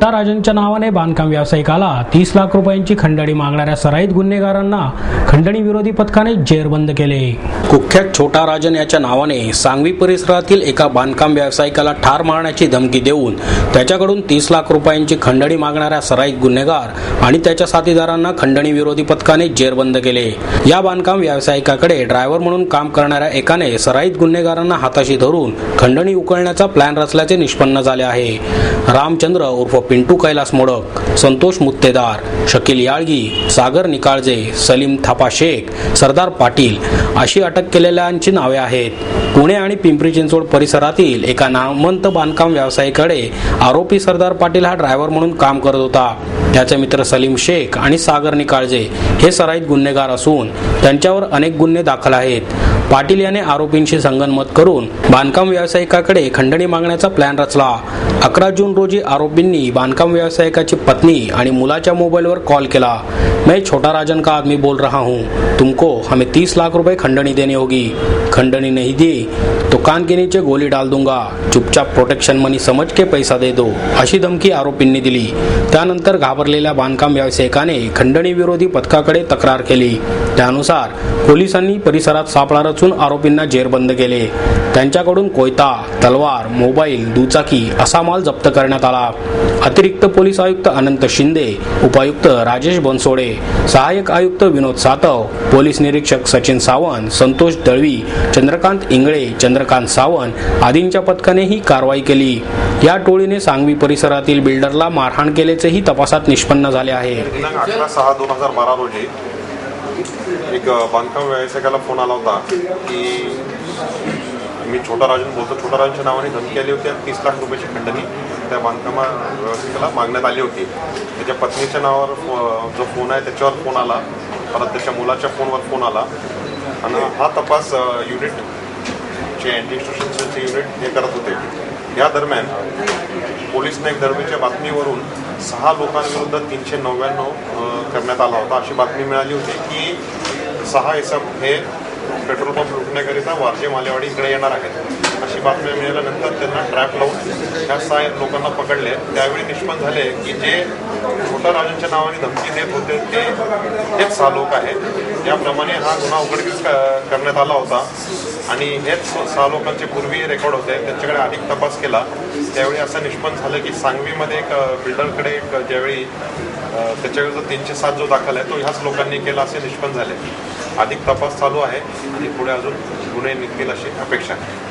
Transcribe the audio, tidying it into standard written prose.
छोटा राजनच्या नावाने बांधकाम व्यावसायिकाला 30 लाख रुपयांची खंडणी मागणाऱ्या सराईत गुन्हेगारांना खंडणी विरोधी पथकाने जेरबंद केले। कुख्यात छोटा राजन याच्या नावाने सांगवी परिसरातील एका बांधकाम व्यावसायिकाला ठार मारण्याची धमकी देऊन त्याच्याकडून 30 लाख रुपयांची खंडणी मागणाऱ्या सराईत गुन्हेगार आणि त्याच्या साथीदारांना खंडणी विरोधी पथकाने जेरबंद केले। या बांधकाम व्यावसायिकाकडे ड्रायव्हर म्हणून काम करणाऱ्या एकाने सराईत गुन्हेगारांना हाताशी धरून खंडणी उकळण्याचा प्लॅन रचल्याचे निष्पन्न झाले आहे। रामचंद्र उर्फ पिंटू कैलास मोडक, संतोष मुत्तेदार, शकील याळगी, सागर निकाळजे, सलीम थापा शेख, सरदार पाटील अशी अटक केलेल्यांची नावे आहेत। पुणे आणि पिंपरी चिंचवड परिसरातील एका नामवंत बांधकाम व्यावसायिकाकडे आरोपी सरदार पाटील हा ड्रायव्हर म्हणून काम करत होता। त्याचे मित्र सलीम शेख आणि सागर निकाळजे हे सराईत गुन्हेगार असून त्यांच्यावर अनेक गुन्हे दाखल आहेत। पाटील याने आरोपींशी संगनमत करून बांधकाम व्यावसायिकाकडे खंडणी मागण्याचा प्लॅन रचला। 11 जून रोजी आरोपींनी बांधकाम व्यावसायिकाची पत्नी आणि मुलाच्या मोबाईलवर कॉल केला। मैं छोटा राजन का आदमी बोल रहा हूँ, तुमको हमें 30 लाख रुपए खंडणी देनी होगी, खंडणी नहीं दी तो कान के नीचे गोली डाल दूंगा, चुपचाप प्रोटेक्शन मनी समझ के पैसा दे दो अशी धमकी आरोपींनी दिली। त्यानंतर घाबरलेल्या बांधकाम व्यावसायिकाने खंडणी विरोधी पथकाकडे तक्रार केली। त्यानुसार पोलिसांनी परिसरात सापळा रचून आरोपींना जेरबंद केले। त्यांच्याकडून कोयता, तलवार, मोबाईल, दुचाकी असा माल जप्त करण्यात आला। अतिरिक्त पोलीस आयुक्त अनंत शिंदे, उपायुक्त राजेश बनसोडे, सहाय्यक आयुक्त विनोद सातव, पोलीस निरीक्षक सचिन सावंत, संतोष दळवी, चंद्रकांत इंगळे, चंद्रकांत सावंत आदींच्या पथकाने ही कारवाई केली। या टोळीने सांगवी परिसरातील बिल्डरला मारहाण केल्याचेही तपासात निष्पन्न झाले आहे। 18/6/2012 रोजी एक बांधकाम व्यावसायिकाला फोन आला होता की मी छोटा राजन बोलतो, छोटा राजनच्या नावाने धमकी आली होती। 30 लाख रुपयाची खंडणी त्या बांधकाम व्यावसायिकाला मागण्यात आली होती। त्याच्या पत्नीच्या नावावर जो फोन आहे त्याच्यावर फोन आला, परत त्याच्या मुलाच्या फोनवर फोन आला आणि हा तपास युनिटचे अँटी एक्स्टॉर्शनचे युनिट हे करत होते। या दरम्यान पोलिसने एक दरम्यानच्या बातमीवरून 6 लोकांविरुद्ध 399 करण्यात आला होता अशी बातमी मिळाली होती की 6 इसम हे पेट्रोल पंप लुटण्याकरिता वारजे मालेवाडी इकडे येणार आहेत अशी बातमी मिळाल्यानंतर त्यांना ट्रॅप लावून ह्या 6 लोकांना पकडले। त्यावेळी निष्पन्न झाले की जे छोटा राजनच्या नावाने धमकी देत होते हेच 6 लोक आहेत। याप्रमाणे हा गुन्हा उघडकीस करण्यात आला होता आणि हेच 6 लोकांचे पूर्वी रेकॉर्ड होते। त्यांच्याकडे अधिक तपास केला त्यावेळी असं निष्पन्न झालं की सांगवीमध्ये एक बिल्डरकडे ज्यावेळी त्याच्याविरुद्ध 307 जो दाखल आहे तो ह्याच लोकांनी केला असे निष्पन्न झाले। अधिक तपास चालू आहे आणि पुढे अजून गुन्हे निघतील अशी अपेक्षा आहे।